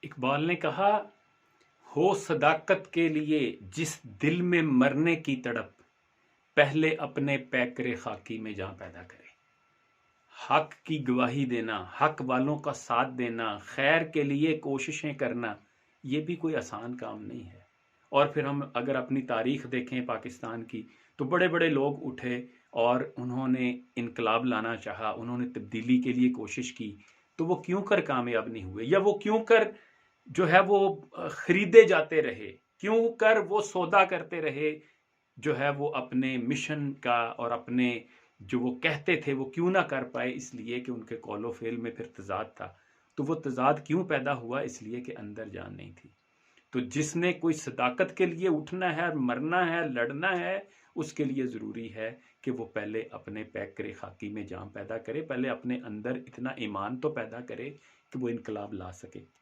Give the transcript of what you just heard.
اقبال نے کہا، ہو صداقت کے لیے جس دل میں مرنے کی تڑپ، پہلے اپنے پیکر خاکی میں جان پیدا کرے۔ حق کی گواہی دینا، حق والوں کا ساتھ دینا، خیر کے لیے کوششیں کرنا، یہ بھی کوئی آسان کام نہیں ہے۔ اور پھر ہم اگر اپنی تاریخ دیکھیں پاکستان کی، تو بڑے بڑے لوگ اٹھے اور انہوں نے انقلاب لانا چاہا، انہوں نے تبدیلی کے لیے کوشش کی، تو وہ کیوں کر کامیاب نہیں ہوئے، یا وہ کیوں کر جو ہے وہ خریدے جاتے رہے، کیوں کر وہ سودا کرتے رہے، جو ہے وہ اپنے مشن کا اور اپنے جو وہ کہتے تھے وہ کیوں نہ کر پائے؟ اس لیے کہ ان کے قول و فعل میں پھر تضاد تھا۔ تو وہ تضاد کیوں پیدا ہوا؟ اس لیے کہ اندر جان نہیں تھی۔ تو جس نے کوئی صداقت کے لیے اٹھنا ہے، مرنا ہے، لڑنا ہے، اس کے لیے ضروری ہے کہ وہ پہلے اپنے پیکر خاکی میں جان پیدا کرے، پہلے اپنے اندر اتنا ایمان تو پیدا کرے کہ وہ انقلاب لا سکے۔